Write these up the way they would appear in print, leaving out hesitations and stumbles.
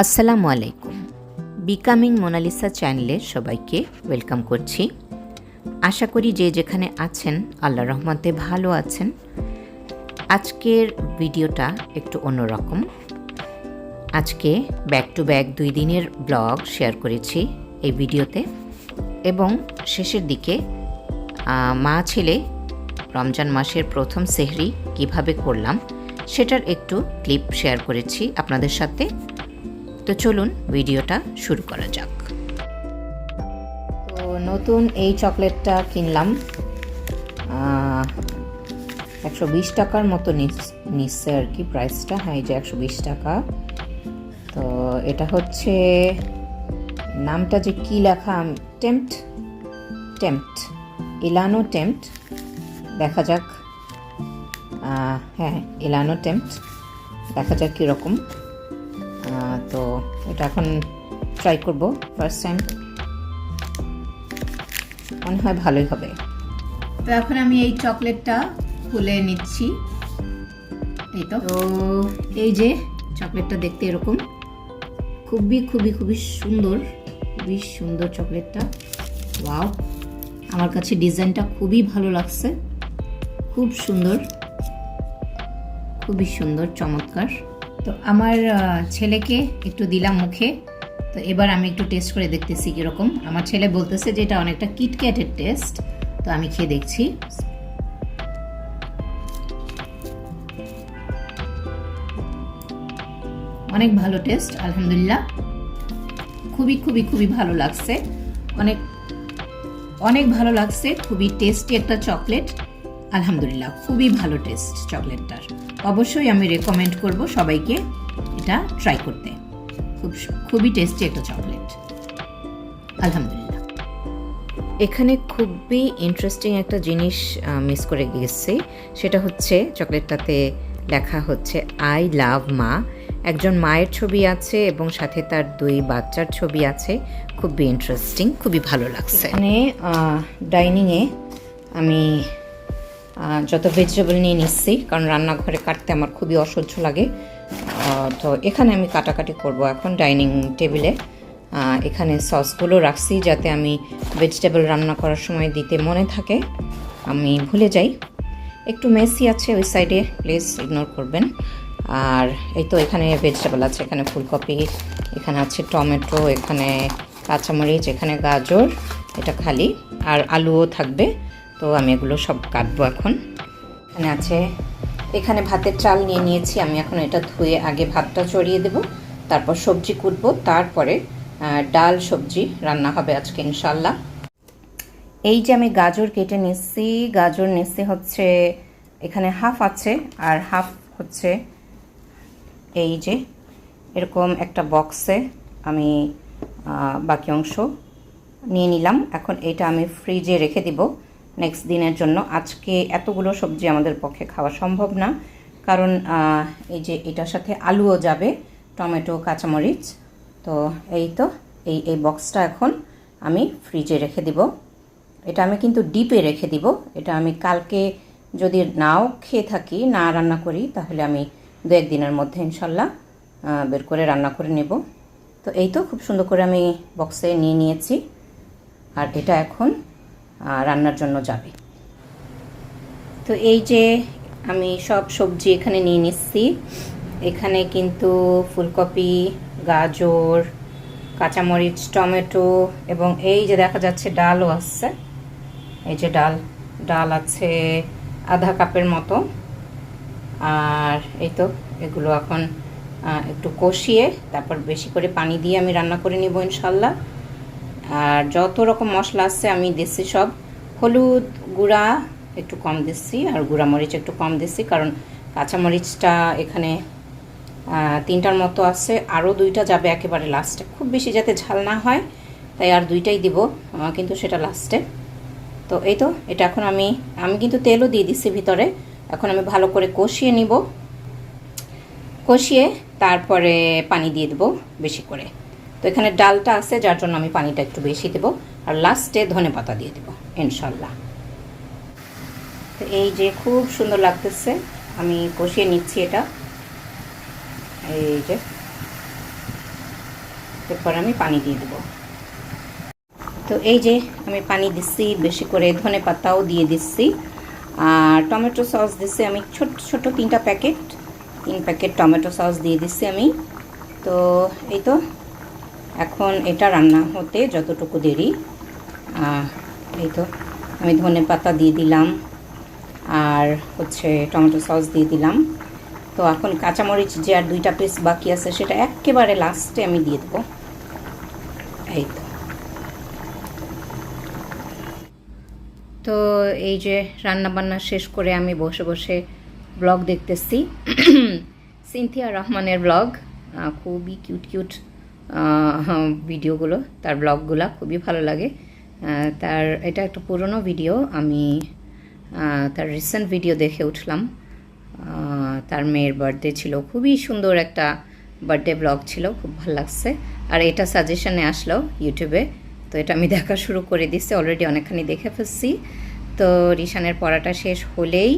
আসসালামু আলাইকুম। Becoming Mona Lisa চ্যানেলে সবাইকে ওয়েলকাম করছি। আশা করি যে যেখানে আছেন আল্লাহর রহমতে ভালো আছেন। আজকের ভিডিওটা একটু অন্যরকম। আজকে ব্যাক টু ব্যাক 2 দিনের ব্লগ শেয়ার করেছি এই ভিডিওতে, এবং শেষের দিকে মা ছেলে রমজান মাসের প্রথম সেহরি কিভাবে করলাম সেটার একটু ক্লিপ শেয়ার করেছি আপনাদের সাথে। তো চলুন ভিডিওটা শুরু করা যাক। তো নতুন এই চকলেটটা কিনলাম 120 টাকার মতো নিচ্ছে আর কি প্রাইসটা। হ্যাঁ, এই যে 120 টাকা। তো এটা হচ্ছে, নামটা যে কি লেখা, টেম্পট ইলানো টেম্পট, দেখা যাক। হ্যাঁ, ইলানো টেম্পট, দেখা যাক কীরকম। তো এটা এখন ট্রাই করব, ফার্স্ট টাইম, মনে হয় ভালোই হবে। তো এখন আমি এই চকলেটটা খুলে নিচ্ছি। এই তো এই যে চকলেটটা দেখতে এরকম, খুবই খুবই খুবই সুন্দর, খুবই সুন্দর চকলেটটা। ওয়াও, আমার কাছে ডিজাইনটা খুবই ভালো লাগছে, খুব সুন্দর, খুবই সুন্দর, চমৎকার। তো আমার ছেলেকে একটু দিলাম মুখে। তো এবার আমি একটু টেস্ট করে দেখতেছি কীরকম। আমার ছেলে বলতেছে যে এটা অনেকটা কিটক্যাটের টেস্ট। তো আমি খেয়ে দেখছি। অনেক ভালো টেস্ট, আলহামদুলিল্লাহ। খুবই খুবই খুবই ভালো লাগছে, অনেক অনেক ভালো লাগছে। খুবই টেস্টি একটা চকলেট, আলহামদুলিল্লাহ, খুবই ভালো টেস্ট চকলেটটার। অবশ্যই আমি রেকমেন্ড করব সবাইকে এটা ট্রাই করতে। খুবই টেস্টি একটা চকলেট, আলহামদুলিল্লাহ। এখানে খুবই ইন্টারেস্টিং একটা জিনিস মিস করে গেছি, সেটা হচ্ছে চকলেটটাতে লেখা হচ্ছে আই লাভ মা। একজন মায়ের ছবি আছে এবং সাথে তার 2 বাচ্চার ছবি আছে। খুবই ইন্টারেস্টিং, খুবই ভালো লাগছে। এখানে ডাইনিংয়ে আমি যত ভেজিটেবল নিয়ে নিচ্ছি, কারণ রান্নাঘরে কাটতে আমার খুবই অসহ্য লাগে। তো এখানে আমি কাটাকাটি করব এখন ডাইনিং টেবিলে। এখানে সসগুলো রাখছি যাতে আমি ভেজিটেবল রান্না করার সময় দিতে মনে থাকে, আমি ভুলে যাই। একটু মেসি আছে ওই সাইডে, প্লিজ ইগনোর করবেন। আর এই তো এখানে ভেজিটেবল আছে, এখানে ফুলকপি, এখানে আছে টমেটো, এখানে কাঁচামরিচ, এখানে গাজর, এটা খালি, আর আলুও থাকবে। তো আমি এগুলো সব কাটবো এখন। এখানে আছে, এখানে ভাতের চাল নিয়ে নিয়েছি আমি। এখন এটা ধুয়ে আগে ভাতটা চড়িয়ে দেব, তারপর সবজি কুটবো, তারপরে ডাল সবজি রান্না হবে আজকে ইনশাল্লাহ। এই যে আমি গাজর কেটে নিচ্ছি, গাজর নিচ্ছি হচ্ছে এখানে হাফ আছে, আর হাফ হচ্ছে এই যে এরকম একটা বক্সে আমি বাকি অংশ নিয়ে নিলাম। এখন এটা আমি ফ্রিজে রেখে দিব নেক্সট দিনের জন্য। আজকে এতগুলো সবজি আমাদের পক্ষে খাওয়া সম্ভব না, কারণ এই যে এটার সাথে আলুও যাবে, টমেটো, কাঁচামরিচ। তো এই তো এই বক্সটা এখন আমি ফ্রিজে রেখে দিব। এটা আমি কিন্তু ডিপে রেখে দিব। এটা আমি কালকে যদি নাও খেয়ে থাকি, না রান্না করি, তাহলে আমি 2-1 দিনের মধ্যে ইনশাল্লাহ বের করে রান্না করে নেব। তো এই তো খুব সুন্দর করে আমি বক্সে নিয়ে নিয়েছি, আর এটা এখন রান্নার জন্য যাবে। তো এই যে আমি সব সবজি এখানে নিয়ে নিচ্ছি। এখানে কিন্তু ফুলকপি, গাজর, কাঁচামরিচ, টমেটো, এবং এই যে দেখা যাচ্ছে ডালও আছে। এই যে ডাল আছে আধা কাপের মতো। আর এই তো এগুলো এখন একটু কষিয়ে তারপর বেশি করে পানি দিয়ে আমি রান্না করে নেব ইনশাল্লাহ। আর যত রকম মশলা আছে আমি দিচ্ছি সব। হলুদ গুঁড়া একটু কম দিচ্ছি, আর গুঁড়া মরিচ একটু কম দিচ্ছি, কারণ কাঁচামরিচটা এখানে 3টার মতো আছে, আরও 2টা যাবে একেবারে লাস্টে, খুব বেশি যাতে ঝাল না হয়, তাই আর 2টাই দিব, কিন্তু সেটা লাস্টে। তো এই তো এটা এখন আমি কিন্তু তেলও দিয়ে দিচ্ছি ভিতরে। এখন আমি ভালো করে কষিয়ে নিব, কষিয়ে তারপরে পানি দিয়ে দেবো বেশি করে। তো এখানে ডালটা আছে যার জন্য আমি পানিটা একটু বেশি দেবো, আর লাস্টে ধনেপাতা দিয়ে দেবো ইনশাল্লাহ। তো এই যে খুব সুন্দর লাগতেছে, আমি কষিয়ে নিচ্ছি এটা। এই যে এরপর আমি পানি দিয়ে দেবো। তো এই যে আমি পানি দিচ্ছি, বেশি করে ধনে পাতাও দিয়ে দিচ্ছি, আর টমেটো সস দিচ্ছি আমি ছোট ছোট 3 প্যাকেট টমেটো সস দিয়ে দিচ্ছি আমি। তো এই তো এখন এটা রান্না হতে যতটুকু দেরি, এই তো আমি ধনে পাতা দিয়ে দিলাম আর হচ্ছে টমেটো সস দিয়ে দিলাম। তো এখন কাঁচামরিচ যে আর 2টা পিস বাকি আছে সেটা একেবারে লাস্টে আমি দিয়ে দেবো। এই তো তো এই যে রান্না বান্না শেষ করে আমি বসে বসে ব্লগ দেখতেছি, সিনথিয়া রহমানের ব্লগ। খুবই কিউট ভিডিওগুলো, তার ব্লগগুলো খুবই ভালো লাগে। তার এটা একটা পুরনো ভিডিও, আমি তার রিসেন্ট ভিডিও দেখে উঠলাম। তার মেয়ের বার্থডে ছিল, খুবই সুন্দর একটা বার্থডে ব্লগ ছিল, খুব ভালো লাগছে। আর এটা সাজেশনে আসলো ইউটিউবে, তো এটা আমি দেখা শুরু করে দিচ্ছি, অলরেডি অনেকখানি দেখে ফেলছি। তো রিশানের পড়াটা শেষ হলেই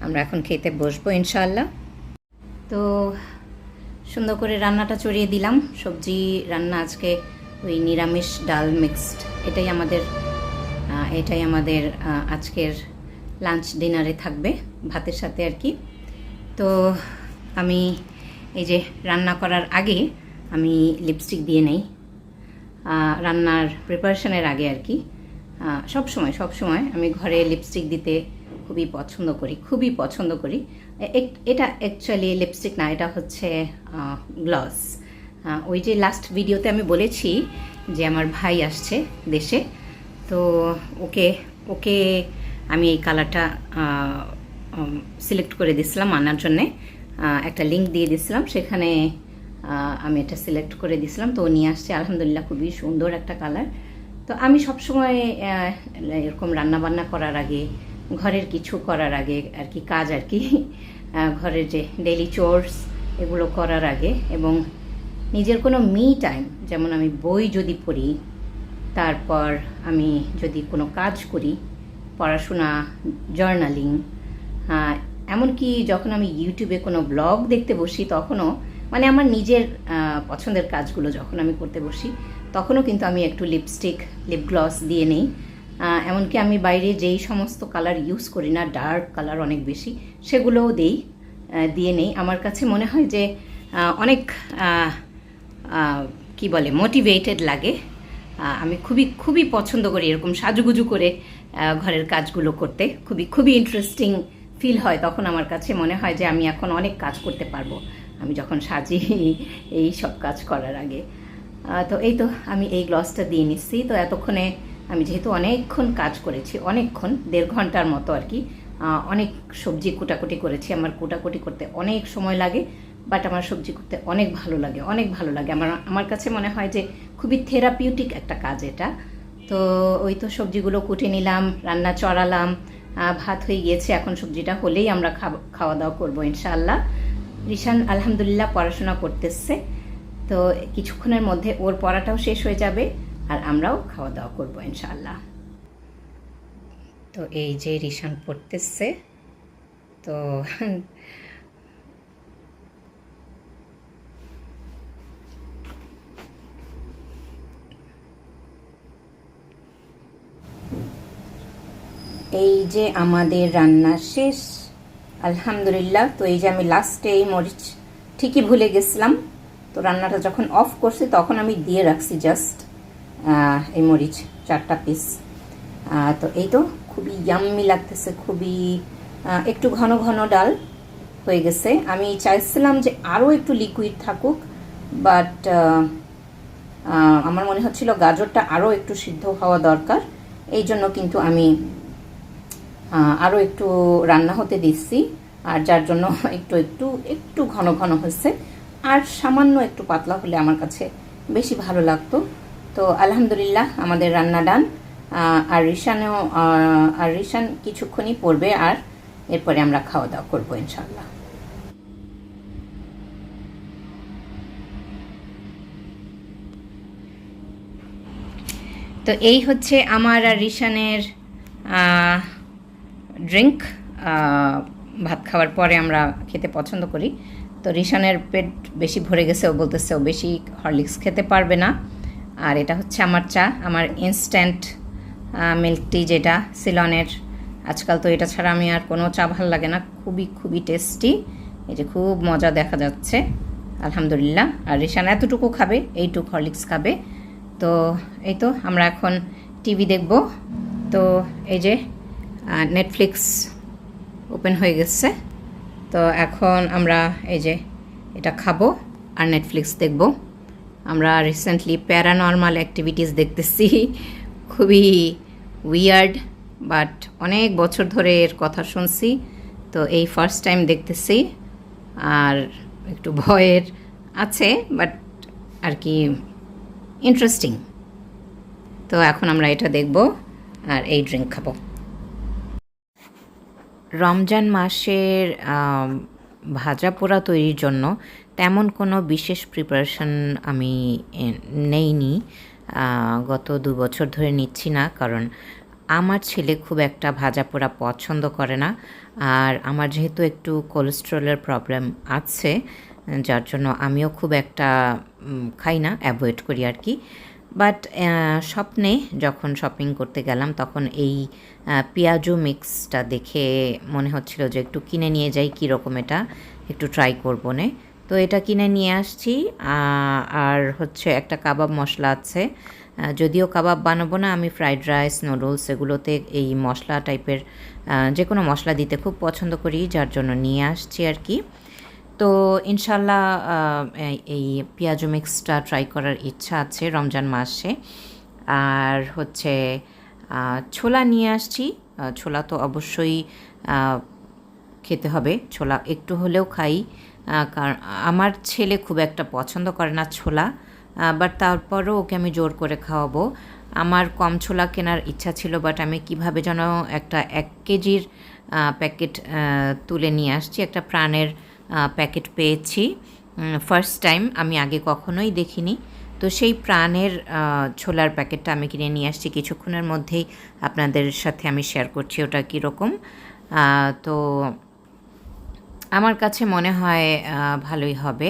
আমরা এখন খেতে বসবো ইনশাআল্লাহ। তো সুন্দর করে রান্নাটা চড়িয়ে দিলাম, সবজি রান্না আজকে ওই নিরামিষ ডাল মিক্সড, এটাই আমাদের আজকের লাঞ্চ ডিনারে থাকবে ভাতের সাথে আর কি। তো আমি এই যে রান্না করার আগে আমি লিপস্টিক দিয়ে নেই, রান্নার প্রিপারেশনের আগে আর কি। সব সময় আমি ঘরে লিপস্টিক দিতে খুবই পছন্দ করি। এটা অ্যাকচুয়ালি লিপস্টিক না, এটা হচ্ছে গ্লস। ওই যে লাস্ট ভিডিওতে আমি বলেছি যে আমার ভাই আসছে দেশে, তো ওকে আমি এই কালারটা সিলেক্ট করে দিছিলাম আনার জন্যে, একটা লিঙ্ক দিয়ে দিছিলাম, সেখানে আমি এটা সিলেক্ট করে দিছিলাম। তো ও নিয়ে আসছে, আলহামদুলিল্লাহ খুবই সুন্দর একটা কালার। তো আমি সবসময় এরকম রান্নাবান্না করার আগে, ঘরের কিছু করার আগে আর কি, কাজ আর কি, ঘরের যে ডেইলি চোরস এগুলো করার আগে এবং নিজের কোনো মি টাইম, যেমন আমি বই যদি পড়ি, তারপর আমি যদি কোনো কাজ করি, পড়াশোনা, জার্নালিং, এমনকি যখন আমি ইউটিউবে কোনো ব্লগ দেখতে বসি তখনও, মানে আমার নিজের পছন্দের কাজগুলো যখন আমি করতে বসি তখনও কিন্তু আমি একটু লিপস্টিক, লিপ গ্লস দিয়ে নেই। এমনকি আমি বাইরে যেই সমস্ত কালার ইউজ করি না, ডার্ক কালার অনেক বেশি, সেগুলোও দিয়ে নেই। আমার কাছে মনে হয় যে অনেক কি বলে মোটিভেটেড লাগে। আমি খুবই পছন্দ করি এরকম সাজুগুজু করে ঘরের কাজগুলো করতে, খুবই ইন্টারেস্টিং ফিল হয়। তখন আমার কাছে মনে হয় যে আমি এখন অনেক কাজ করতে পারবো আমি যখন সাজি এই সব কাজ করার আগে। তো এই তো আমি এই গ্লসটা দিয়ে নিচ্ছি। তো এতক্ষণে আমি যেহেতু অনেকক্ষণ কাজ করেছি, 1.5 ঘন্টার মতো আর কি, অনেক সবজি কুটাকুটি করেছি। আমার কুটাকুটি করতে অনেক সময় লাগে, বাট আমার সবজি করতে অনেক ভালো লাগে। আমার কাছে মনে হয় যে খুবই থেরাপিউটিক একটা কাজ এটা। তো ওই তো সবজিগুলো কুটে নিলাম, রান্না চড়ালাম, ভাত হয়ে গিয়েছে। এখন সবজিটা হলেই আমরা খাওয়া দাওয়া করবো ইনশাআল্লাহ। রিশান আলহামদুলিল্লাহ পড়াশোনা করতেছে, তো কিছুক্ষণের মধ্যে ওর পড়াটাও শেষ হয়ে যাবে আর আমরাও খাওয়া দাওয়া করবো ইনশাআল্লাহ। তো এই যে রিশান পড়তেছে, তো এই যে আমাদের রান্না শেষ আলহামদুলিল্লাহ। তো এই যে আমি লাস্টে এই মরিচ ঠিকই ভুলে গেছিলাম, তো রান্নাটা যখন অফ করছি তখন আমি দিয়ে রাখছি জাস্ট এই মরিচ 4টা পিস। তো এই তো খুবই ইয়াম্মি লাগতেছে, খুবই একটু ঘন ঘন ডাল হয়ে গেছে। আমি চাইছিলাম যে আরও একটু লিকুইড থাকুক, বাট আমার মনে হচ্ছিল গাজরটা আরও একটু সিদ্ধ হওয়া দরকার, এই জন্য কিন্তু আমি আরও একটু রান্না হতে দিচ্ছি, আর যার জন্য একটু ঘন ঘন হচ্ছে। আর সামান্য একটু পাতলা হলে আমার কাছে বেশি ভালো লাগতো। তো আলহামদুলিল্লাহ আমাদের রান্না ডান। আর রিশান কিছুক্ষণই পড়বে, আর এরপরে আমরা খাওয়া দাওয়া করবো ইনশাল্লাহ। তো এই হচ্ছে আমার আর রিশানের ড্রিঙ্ক। ভাত খাওয়ার পরে আমরা খেতে পছন্দ করি। তো রিশানের পেট বেশি ভরে গেছে, ও বলতেছে ও বেশি হরলিক্স খেতে পারবে না। আর এটা হচ্ছে আমার চা, আমার ইনস্ট্যান্ট মিল্ক টি, যেটা সিলনের। আজকাল তো এটা ছাড়া আমি আর কোনো চা ভালো লাগে না, খুবই খুবই টেস্টি। এই যে খুব মজা দেখা যাচ্ছে, আলহামদুলিল্লাহ। আর রিশান এতটুকু খাবে, এইটুকু হরলিক্স খাবে। তো এই তো আমরা এখন টিভি দেখব। তো এই যে নেটফ্লিক্স ওপেন হয়ে গেছে, তো এখন আমরা এই যে এটা খাবো আর নেটফ্লিক্স দেখব। আমরা রিসেন্টলি প্যারানর্মাল অ্যাক্টিভিটিস দেখতেছি, খুবই উইয়ার্ড, বাট অনেক বছর ধরে এর কথা শুনছি, তো এই ফার্স্ট টাইম দেখতেছি। আর একটু ভয়ের আছে, বাট আর কি ইন্টারেস্টিং। তো এখন আমরা এটা দেখব আর এই ড্রিঙ্ক খাবো। রমজান মাসের ভাজা পোড়া তৈরির জন্য তেমন কোনো বিশেষ প্রিপারেশন আমি নেইনি, গত 2 বছর ধরে নিচ্ছি না, কারণ আমার ছেলে খুব একটা ভাজা পোড়া পছন্দ করে না। আর আমার যেহেতু একটু কোলেস্ট্রলের প্রবলেম আছে, যার জন্য আমিও খুব একটা খাই না, অ্যাভয়েড করি আর কি। বাট স্বপ্নে যখন শপিং করতে গেলাম, তখন এই পেঁয়াজু মিক্সটা দেখে মনে হচ্ছিল যে একটু কিনে নিয়ে যাই, কীরকম এটা একটু ট্রাই করবো নে। তো এটা কিনে নিয়ে আসছি। আর হচ্ছে একটা কাবাব মশলা আছে, যদিও কাবাব বানাবো না, আমি ফ্রাইড রাইস, নুডলস এগুলোতে এই মশলা টাইপের যে কোনো মশলা দিতে খুব পছন্দ করি, যার জন্য নিয়ে আসছি আর কি। তো ইনশাল্লাহ এই পেঁয়াজু মিক্সটা ট্রাই করার ইচ্ছা আছে রমজান মাসে। আর হচ্ছে ছোলা নিয়ে আসছি, ছোলা তো অবশ্যই খেতে হবে, ছোলা একটু হলেও খাই, কারণ আমার ছেলে খুব একটা পছন্দ করে না ছোলা, বাট তারপরও ওকে আমি জোর করে খাওয়াবো। আমার কম ছোলা কেনার ইচ্ছা ছিল, বাট আমি কিভাবে যেন একটা 1 কেজির প্যাকেট তুলে নিয়ে আসছি, একটা প্রাণের প্যাকেট পেয়েছি ফার্স্ট টাইম, আমি আগে কখনোই দেখিনি। তো সেই প্রাণের ছোলার প্যাকেটটা আমি কিনে নিয়ে আসছি, কিছুক্ষণের মধ্যেই আপনাদের সাথে আমি শেয়ার করছি ওটা কীরকম। তো আমার কাছে মনে হয় ভালোই হবে,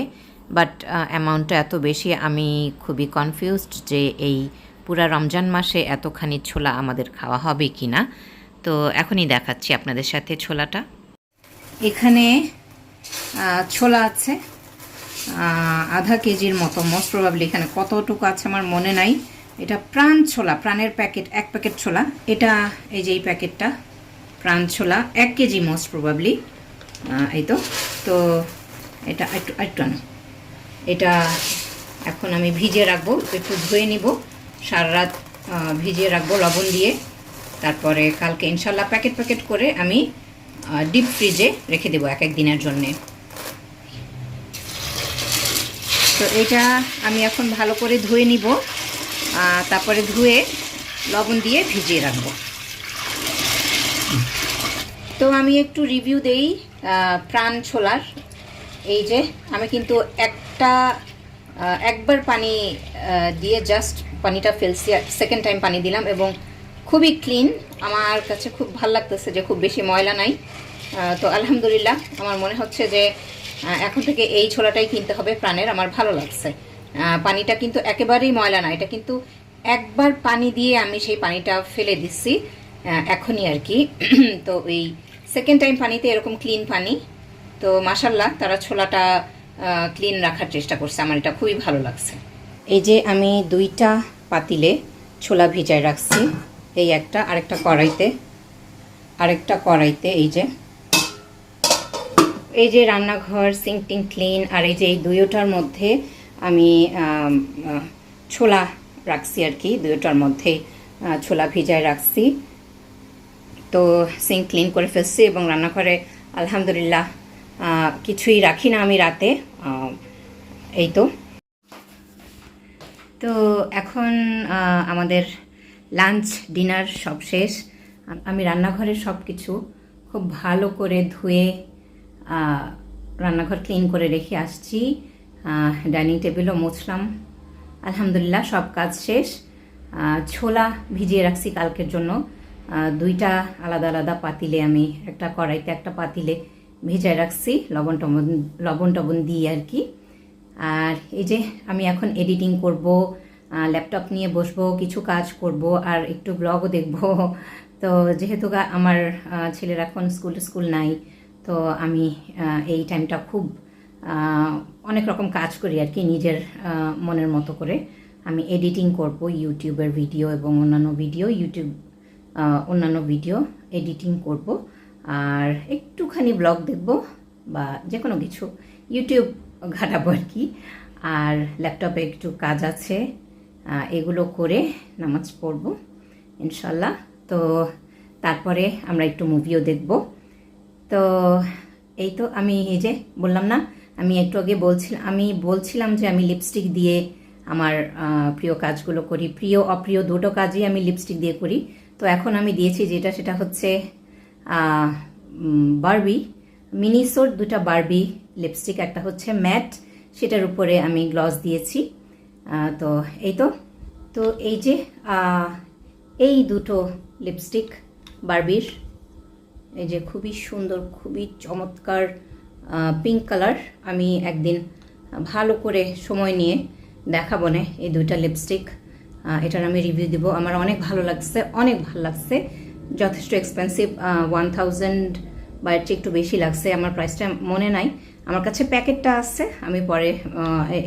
বাট অ্যামাউন্টটা এত বেশি, আমি খুবই কনফিউজড যে এই পুরা রমজান মাসে এতখানি ছোলা আমাদের খাওয়া হবে কি না। তো এখনই দেখাচ্ছি আপনাদের সাথে ছোলাটা। এখানে ছোলা আছে আধা কেজির মতো, মোস্ট প্রবাবলি। এখানে কতটুকু আছে আমার মনে নাই। এটা প্রাণ ছোলা, প্রাণের প্যাকেট, 1 প্যাকেট ছোলা এটা। এই যে এই প্যাকেটটা প্রাণ ছোলা 1 কেজি মোস্ট প্রবাবলি। এই তো তো এটা একটু আনো। এটা এখন আমি ভিজিয়ে রাখবো, একটু ধুয়ে নিব, সারা রাত ভিজিয়ে রাখবো লবণ দিয়ে। তারপরে কালকে ইনশাল্লাহ প্যাকেট প্যাকেট করে আমি ডিপ ফ্রিজে রেখে দেবো 1 দিনের জন্যে। তো এটা আমি এখন ভালো করে ধুয়ে নিব, তারপরে ধুয়ে লবণ দিয়ে ভিজিয়ে রাখবো। তো আমি একটু রিভিউ দেই প্রাণ ছোলার। এই যে আমি কিন্তু একবার পানি দিয়ে জাস্ট পানিটা ফেলছি, সেকেন্ড টাইম পানি দিলাম, এবং খুবই ক্লিন। আমার কাছে খুব ভালো লাগতেছে যে খুব বেশি ময়লা নাই। তো আলহামদুলিল্লাহ, আমার মনে হচ্ছে যে এখন থেকে এই ছোলাটাই কিনতে হবে প্রাণের। আমার ভালো লাগছে, পানিটা কিন্তু একেবারেই ময়লা না। এটা কিন্তু একবার পানি দিয়ে আমি সেই পানিটা ফেলে দিচ্ছি এখনই আর কি। তো এই সেকেন্ড টাইম পানিতে এরকম ক্লিন পানি। তো মাশাল্লাহ, তারা ছোলাটা ক্লিন রাখার চেষ্টা করছে, আমার এটা খুবই ভালো লাগছে। এই যে আমি 2টা পাতিলে ছোলা ভিজায় রাখছি, এই আরেকটা কড়াইতে এই যে রান্নাঘর সিঙ্ক টিং ক্লিন। আর এই যে এই 2টার মধ্যে আমি ছোলা রাখছি আর কি, 2টার মধ্যে ছোলা ভিজায় রাখছি। তো সিঙ্ক ক্লিন করে ফেলছি, এবং রান্নাঘরে আলহামদুলিল্লাহ কিছুই রাখি না আমি রাতে। এই তো তো এখন আমাদের লাঞ্চ ডিনার সব শেষ। আমি রান্নাঘরের সব কিছু খুব ভালো করে ধুয়ে রান্নাঘর ক্লিন করে রেখে আসছি, ডাইনিং টেবিলও মুছলাম। আলহামদুলিল্লাহ সব কাজ শেষ। ছোলা ভিজিয়ে রাখছি কালকের জন্য, 2টা আলাদা আলাদা পাতিলে, আমি একটা কড়াইতে একটা পাতিলে ভিজায় রাখছি লবণ টবণ দিয়ে আর কি। আর এই যে আমি এখন এডিটিং করব, ল্যাপটপ নিয়ে বসবো, কিছু কাজ করব, আর একটু ব্লগও দেখব। তো যেহেতু আমার ছেলের এখন স্কুল নাই, তো আমি এই টাইমটা খুব অনেক রকম কাজ করি আর কি, নিজের মনের মতো করে। আমি এডিটিং করব ইউটিউবের ভিডিও এবং অন্যান্য ভিডিও এডিটিং করব, আর একটুখানি ব্লগ দেখব বা যে কোনো কিছু ইউটিউব ঘাটাবো আর কি। আর ল্যাপটপে একটু কাজ আছে, এগুলো করে নামাজ পড়ব ইনশাল্লাহ। তো তারপরে আমরা একটু মুভিও দেখব। তো এই তো আমি এই যে বললাম না, আমি একটু আগে বলছিলাম যে আমি লিপস্টিক দিয়ে আমার প্রিয় কাজগুলো করি, প্রিয় অপ্রিয় দুটো কাজই আমি লিপস্টিক দিয়ে করি। তো এখন আমি দিয়েছি সেটা হচ্ছে বারবি মিনিসোর দুটা বারবি লিপস্টিক, একটা হচ্ছে ম্যাট, সেটার উপরে আমি গ্লস দিয়েছি। তো এই যে এই দুটো লিপস্টিক বারবির, এই যে খুবই সুন্দর, খুবই চমৎকার পিঙ্ক কালার। আমি একদিন ভালো করে সময় নিয়ে দেখাবো না এই দুইটা লিপস্টিক, এটার আমি রিভিউ দিব। আমার অনেক ভালো লাগছে, যথেষ্ট এক্সপেন্সিভ, 1000 বা এর চেয়ে একটু বেশি লাগছে, আমার প্রাইসটা মনে নাই। আমার কাছে প্যাকেটটা আছে, আমি পরে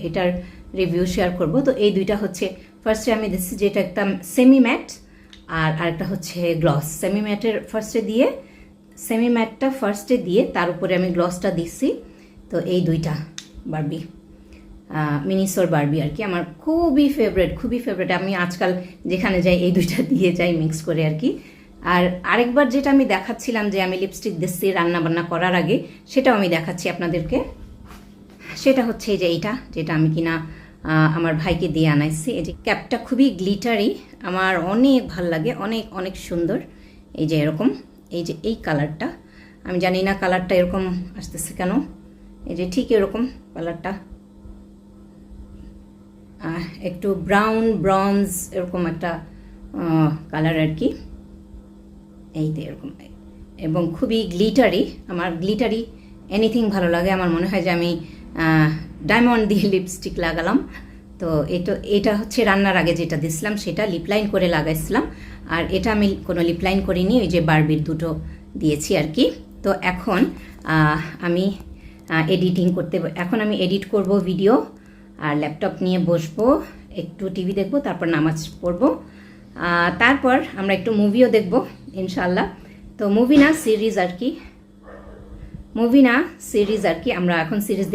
এটার রিভিউ শেয়ার করব। তো এই দুইটা হচ্ছে ফার্স্টে আমি দিচ্ছি, যেটা একটা সেমি ম্যাট আর আরেকটা হচ্ছে গ্লস। সেমি ম্যাটটা ফার্স্টে দিয়ে তার উপরে আমি গ্লসটা দিচ্ছি। তো এই দুইটা বারবি, মিনিসোর বারবি আর কি, আমার খুবই ফেভারিট। আমি আজকাল যেখানে যাই এই দুইটা দিয়ে যাই মিক্স করে আর কি। আর আরেকবার যেটা আমি দেখাচ্ছিলাম যে আমি লিপস্টিক দিচ্ছি রান্না বান্না করার আগে, সেটাও আমি দেখাচ্ছি আপনাদেরকে। সেটা হচ্ছে এই যে যেটা আমি কিনা আমার ভাইকে দিয়ে আনাইছি। এই যে ক্যাপটা খুবই গ্লিটারি, আমার অনেক ভাল লাগে, অনেক অনেক সুন্দর। এই যে এরকম, এই যে এই কালারটা, আমি জানি না কালারটা এরকম আসতেছে কেন, এই যে ঠিক এরকম কালারটা, একটু ব্রাউন ব্রঞ্জ এরকম একটা কালার আর কি। এই তো এরকম, এবং খুবই গ্লিটারি। আমার গ্লিটারি এনিথিং ভালো লাগে, আমার মনে হয় যে আমি ডায়মন্ড দিয়ে লিপস্টিক লাগালাম। তো এটা হচ্ছে রান্নার আগে যেটা দিছিলাম সেটা লিপলাইন করে লাগাইছিলাম, আর এটা আমি কোনো লিপলাইন করিনি, ওই যে বারবির দুটো দিয়েছি আর কি। তো এখন আমি এডিট করব ভিডিও, আর ল্যাপটপ নিয়ে বসবো, একটু টিভি দেখবো, তারপর নামাজ পড়বো, তারপর আমরা একটু মুভিও দেখবো ইনশাল্লাহ। তো মুভি না সিরিজ আর কি, আমরা এখন সিরিজ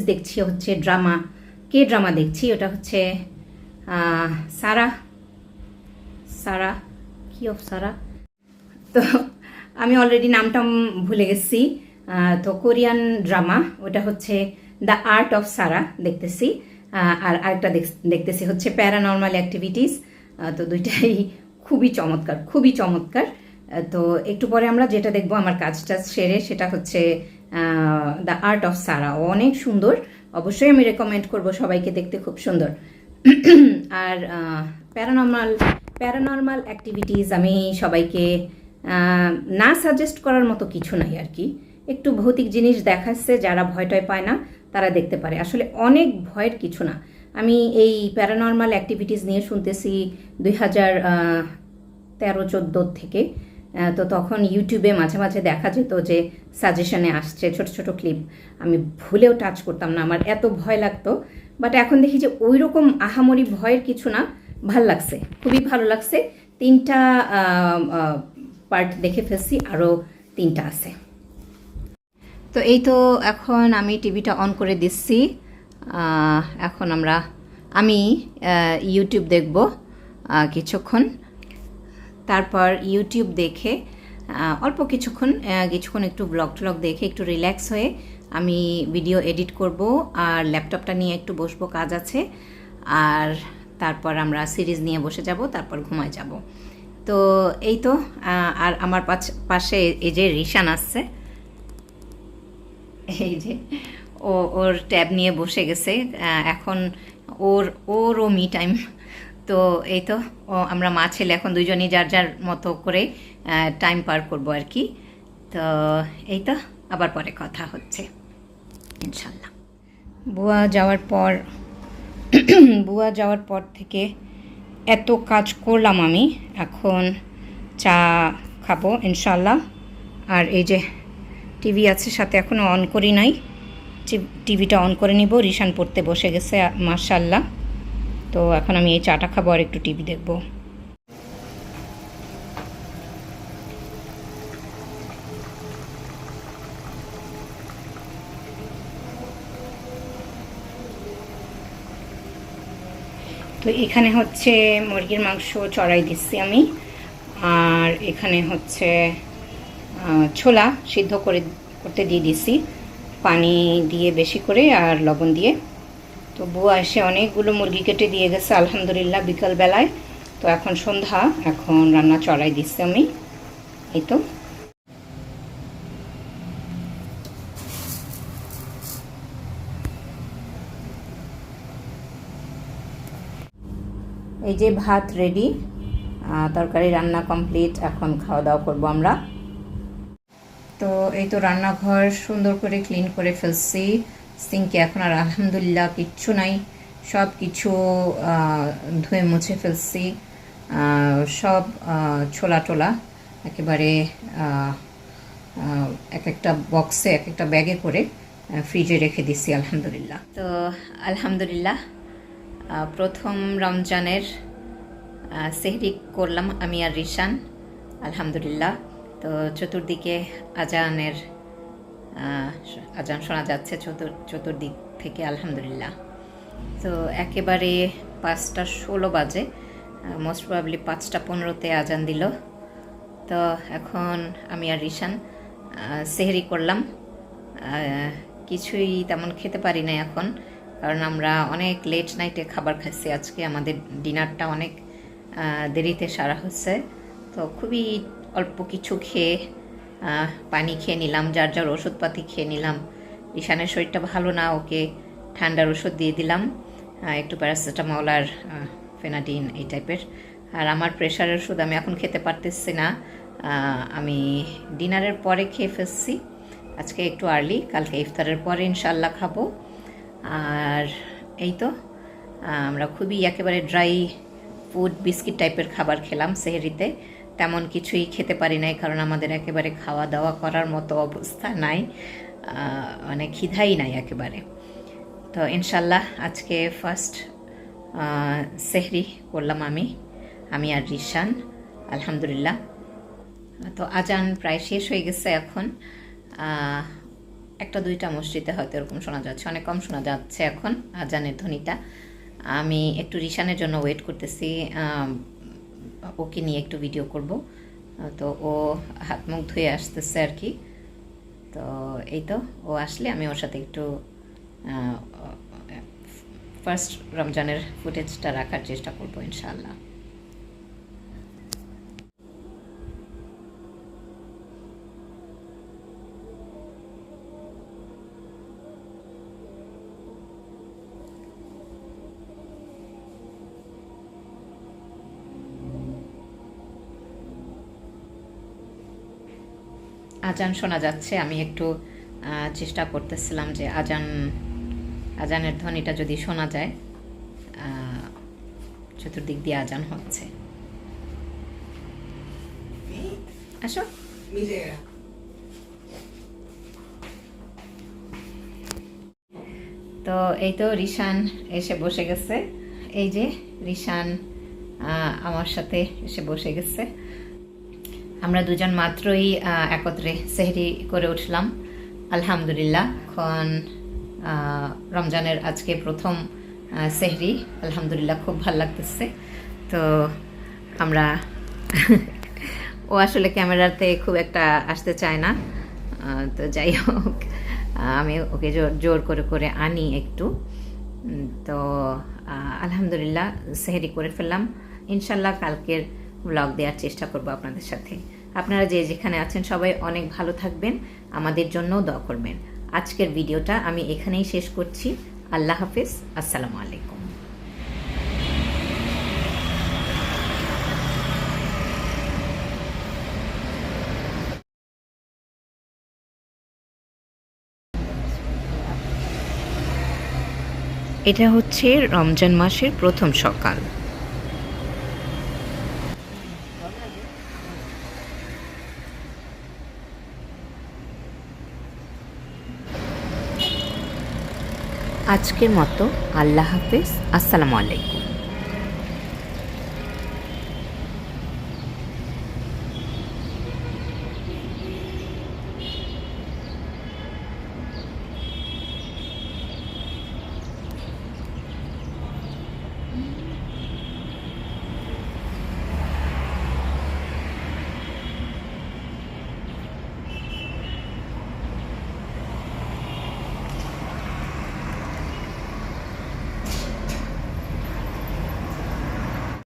দেখছি হচ্ছে ড্রামা দেখছি। ওটা হচ্ছে সারা তো আমি অলরেডি নামটা ভুলে গেছি। তো কোরিয়ান ড্রামা, ওটা হচ্ছে দ্য আর্ট অফ সারা দেখতেছি, আর আরেকটা দেখতেছি হচ্ছে প্যারানর্মাল অ্যাক্টিভিটিস। তো দুইটাই খুবই চমৎকার। তো একটু পরে আমরা যেটা দেখবো, আমার কাজটা সেরে, সেটা হচ্ছে দ্য আর্ট অফ সারা। অনেক সুন্দর, অবশ্যই আমি রেকমেন্ড করব সবাইকে দেখতে, খুব সুন্দর। আর প্যারানর্মাল অ্যাক্টিভিটিস আমি সবাইকে না সাজেস্ট করার মতো কিছু নাই আর কি। একটু ভৌতিক জিনিস দেখাচ্ছে, যারা ভয়টয় পায় না তারা দেখতে পারে, আসলে অনেক ভয়ের কিছু না। আমি এই প্যারানর্মাল অ্যাক্টিভিটিস নিয়ে শুনতেছি 2013-14 থেকে। তো তখন ইউটিউবে মাঝে মাঝে দেখা যেত যে সাজেশনে আসছে ছোট ক্লিপ, আমি ভুলেও টাচ করতাম না, আমার এত ভয় লাগতো। বাট এখন দেখি যে ওই রকম আহামরি ভয়ের কিছু না, খুবই ভালো লাগছে। 3টা পার্ট দেখে ফেলছি, আরও 3টা আছে। তো এই তো এখন আমি টিভিটা অন করে দিচ্ছি। এখন আমি ইউটিউব দেখব কিছুক্ষণ, তারপর ইউটিউব দেখে অল্প কিছুক্ষণ একটু ব্লগ দেখে একটু রিল্যাক্স হয়ে আমি ভিডিও এডিট করব, আর ল্যাপটপটা নিয়ে একটু বসবো, কাজ আছে। আর তারপর আমরা সিরিজ নিয়ে বসে যাব, তারপর ঘুমায় যাব। তো এই তো, আর আমার পাশে এই যে রিশান আসছে, এই যে ওর ট্যাব নিয়ে বসে গেছে, এখন ওরও মি টাইম। তো এই তো, আমরা মা ছেলে এখন দুজনই যার মতো করে টাইম পার করবো আর কি। তো এই তো, আবার পরে কথা হচ্ছে ইনশাল্লাহ। বুয়া যাওয়ার পর থেকে এত কাজ করলাম আমি, এখন চা খাবো ইনশাল্লাহ। আর এই যে টিভি আছে সাথে, এখনও অন করি নাই, টিভিটা অন করে নিব। রিশান পড়তে বসে গেছে মাশাল্লাহ। তো এখন আমি এই চাটা খাবো আর একটু টিভি দেখবো। তো এখানে হচ্ছে মুরগির মাংস চড়াই দিচ্ছি আমি, আর এখানে হচ্ছে ছোলা সিদ্ধ করতে দিয়ে দিছি পানি দিয়ে বেশি করে আর লবণ দিয়ে। তো বুয়া এসে অনেকগুলো মুরগি কেটে দিয়ে গেছে আলহামদুলিল্লাহ বিকালবেলায়। তো এখন সন্ধ্যা, এখন রান্না চড়াই দিচ্ছি আমি। এই তো এই যে ভাত রেডি, তরকারি রান্না কমপ্লিট, এখন খাওয়া দাওয়া করবো আমরা। তো এই তো রান্নাঘর সুন্দর করে ক্লিন করে ফেলছি। সিঙ্কে এখন আর আলহামদুলিল্লাহ কিচ্ছু নাই, সব কিছু ধুয়ে মুছে ফেলছি। সব ছোলা টোলা একেবারে এক একটা বক্সে, এক একটা ব্যাগে করে ফ্রিজে রেখে দিছি আলহামদুলিল্লাহ। তো আলহামদুলিল্লাহ প্রথম রমজানের সেহরি করলাম আমি আর রিশান আলহামদুলিল্লাহ। তো চতুর্দিকে আজান শোনা যাচ্ছে চতুর্দিক থেকে আলহামদুলিল্লাহ। তো একেবারে 5:16 বাজে, মোস্ট প্রবাবলি 5:15-তে আজান দিল। তো এখন আমি আর রিশান সেহরি করলাম। কিছুই তেমন খেতে পারি না এখন, কারণ আমরা অনেক লেট নাইটে খাবার খাচ্ছি আজকে। আমাদের ডিনারটা অনেক দেরিতে সারা হচ্ছে। তো খুবই অল্প কিছু খেয়ে পানি খেয়ে নিলাম, যার যার ওষুধপাতি খেয়ে নিলাম। ঈশানের শরীরটা ভালো না, ওকে ঠান্ডার ওষুধ দিয়ে দিলাম, একটু প্যারাসিটামল আর ফেনাডিন এই টাইপের। আর আমার প্রেশারের ওষুধ আমি এখন খেতে পারতেছি না, আমি ডিনারের পরে খেয়ে ফেলছি আজকে একটু আর্লি, কালকে ইফতারের পরে ইনশাল্লাহ খাবো। আর এই তো আমরা খুবই একেবারে ড্রাই ফুড বিস্কিট টাইপের খাবার খেলাম সেহরিতে। তেমন কিছুই খেতে পারি নাই, কারণ আমাদের একেবারে খাওয়া দাওয়া করার মতো অবস্থা নাই, মানে খিদাই নাই একেবারে। তো ইনশাল্লাহ আজকে ফার্স্ট সেহরি করলাম আমি আর রিশান আলহামদুলিল্লাহ। তো আজান প্রায় শেষ হয়ে গেছে এখন, একটা দুইটা মসজিদে হয়তো এরকম শোনা যাচ্ছে, অনেক কম শোনা যাচ্ছে এখন আজানের ধ্বনিটা। আমি একটু রিশানের জন্য ওয়েট করতেছি, ওকে নিয়ে একটু ভিডিও করব। তো ও হাত মুখ ধুয়ে আসতেছে আর কি। তো এই তো ও আসলে আমি ওর সাথে একটু ফার্স্ট রমজানের ফুটেজটা রাখার চেষ্টা করবো ইনশাআল্লাহ। আজান শোনা যাচ্ছে, আমি একটু চেষ্টা করতেছিলাম যে আজানের ধ্বনিটা যদি শোনা যায়। চতুর্দিক দিয়ে আজান হচ্ছে। আসো। তো এই তো রিশান এসে বসে গেছে, এই যে রিশান আমার সাথে এসে বসে গেছে। আমরা দুজন মাত্রই একত্রে সেহরি করে উঠলাম আলহামদুলিল্লাহ। এখন রমজানের আজকে প্রথম সেহরি আলহামদুলিল্লাহ, খুব ভালো লাগতেছে। তো আমরা ও আসলে ক্যামেরাতে খুব একটা আসতে চায় না, তো যাই হোক আমি ওকে জোর করে করে আনি একটু। তো আলহামদুলিল্লাহ সেহরি করে ফেললাম। ইনশাল্লাহ কালকের ব্লগ দেওয়ার চেষ্টা করব আপনাদের সাথে। আপনারা যে যেখানে আছেন সবাই অনেক ভালো থাকবেন, আমাদের জন্যও দোয়া করবেন। আজকের ভিডিওটা আমি এখানেই শেষ করছি। আল্লাহ হাফেজ, আসসালামু আলাইকুম। এটা হচ্ছে রমজান মাসের প্রথম সকাল। আজকের মতো আল্লাহ হাফেজ, আসসালামু আলাইকুম।